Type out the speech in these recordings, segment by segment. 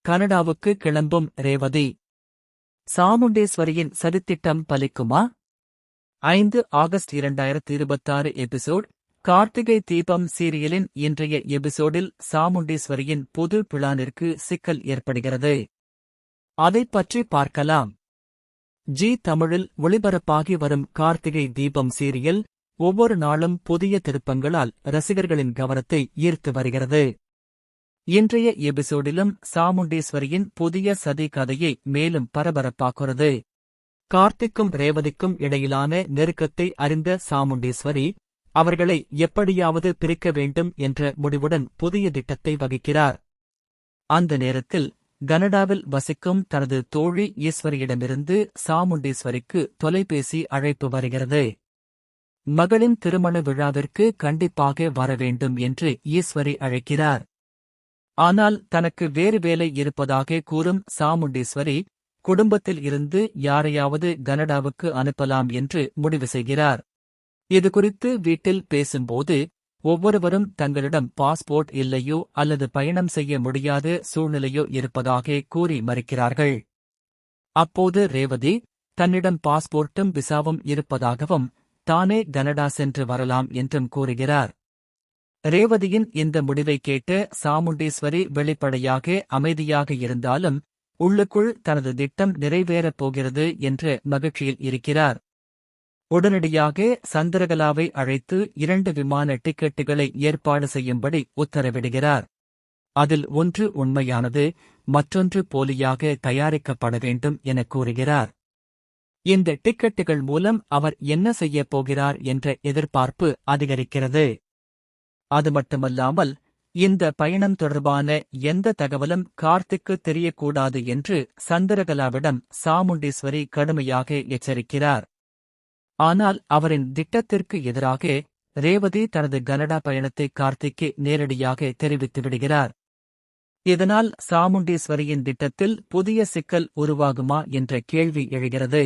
கனடாவுக்கு கிளம்பும் ரேவதி. சாமுண்டேஸ்வரியின் சதித்திட்டம் பலிக்குமா? 5 ஆகஸ்ட் 2026 எபிசோட். கார்த்திகை தீபம் சீரியலின் இன்றைய எபிசோடில் சாமுண்டேஸ்வரியின் புது பிளானிற்கு சிக்கல் ஏற்படுகிறது. அதைப் பற்றி பார்க்கலாம். ஜி தமிழில் ஒளிபரப்பாகி வரும் கார்த்திகை தீபம் சீரியல் ஒவ்வொரு நாளும் புதிய திருப்பங்களால் ரசிகர்களின் கவனத்தை ஈர்த்து வருகிறது. இன்றைய எபிசோடிலும் சாமுண்டேஸ்வரியின் புதிய சதி கதையை மேலும் பரபரப்பாக்குகிறது. கார்த்திக்கும் ரேவதிக்கும் இடையிலான நெருக்கத்தை அறிந்த சாமுண்டேஸ்வரி அவர்களை எப்படியாவது பிரிக்க வேண்டும் என்ற முடிவுடன் புதிய திட்டத்தை வகிக்கிறார். அந்த நேரத்தில் கனடாவில் வசிக்கும் தனது தோழி ஈஸ்வரியிடமிருந்து சாமுண்டேஸ்வரிக்கு தொலைபேசி அழைப்பு வருகிறது. மகளின் திருமண விழாவிற்கு கண்டிப்பாக வரவேண்டும் என்று ஈஸ்வரி அழைக்கிறார். ஆனால் தனக்கு வேறு வேலை இருப்பதாக கூறும் சாமுண்டேஸ்வரி குடும்பத்தில் இருந்து யாரையாவது கனடாவுக்கு அனுப்பலாம் என்று முடிவு செய்கிறார். இதுகுறித்து வீட்டில் பேசும்போது ஒவ்வொருவரும் தங்களிடம் பாஸ்போர்ட் இல்லையோ அல்லது பயணம் செய்ய முடியாத சூழ்நிலையோ இருப்பதாக கூறி மறுக்கிறார்கள். அப்போது ரேவதி தன்னிடம் பாஸ்போர்ட்டும் விசாவும் இருப்பதாகவும் தானே கனடா சென்று வரலாம் என்றும் கூறுகிறார். ரேவதியின் இந்த முடிவை கேட்ட சாமுண்டேஸ்வரி வெளிப்படையாக அமைதியாக இருந்தாலும் உள்ளுக்குள் தனது திட்டம் நிறைவேறப் போகிறது என்ற மகிழ்ச்சியில் இருக்கிறார். உடனடியாக சந்திரகலாவை அழைத்து 2 விமான டிக்கெட்டுகளை ஏற்பாடு செய்யும்படி உத்தரவிடுகிறார். அதில் ஒன்று உண்மையானது, மற்றொன்று போலியாக தயாரிக்கப்பட வேண்டும் என கூறுகிறார். இந்த டிக்கெட்டுகள் மூலம் அவர் என்ன செய்யப் போகிறார் என்ற எதிர்பார்ப்பு அதிகரிக்கிறது. அது மட்டுமல்லாமல் இந்த பயணம் தொடர்பான எந்த தகவலும் கார்த்திக்கு தெரியக்கூடாது என்று சந்திரகலாவிடம் சாமுண்டேஸ்வரி கடுமையாக எச்சரிக்கிறார். ஆனால் அவரின் திட்டத்திற்கு எதிராக ரேவதி தனது கனடா பயணத்தை கார்த்திக்கு நேரடியாக தெரிவித்து விடுகிறார். இதனால் சாமுண்டேஸ்வரியின் திட்டத்தில் புதிய சிக்கல் உருவாகுமா என்ற கேள்வி எழுகிறது.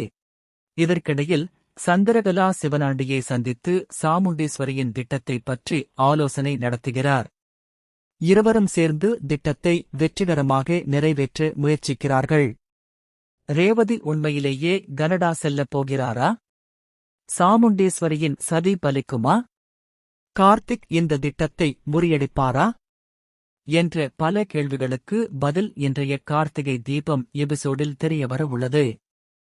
இதற்கிடையில் சந்திரகலா சிவனாண்டியை சந்தித்து சாமுண்டேஸ்வரியின் திட்டத்தை பற்றி ஆலோசனை நடத்துகிறார். இருவரும் சேர்ந்து திட்டத்தை வெற்றிகரமாக நிறைவேற்ற முயற்சிக்கிறார்கள். ரேவதி உண்மையிலேயே கனடா செல்லப் போகிறாரா? சாமுண்டேஸ்வரியின் சதி பலிக்குமா? கார்த்திக் இந்த திட்டத்தை முறியடிப்பாரா என்ற பல கேள்விகளுக்கு பதில் இன்றைய கார்த்திகை தீபம் எபிசோடில் தெரியவர உள்ளது.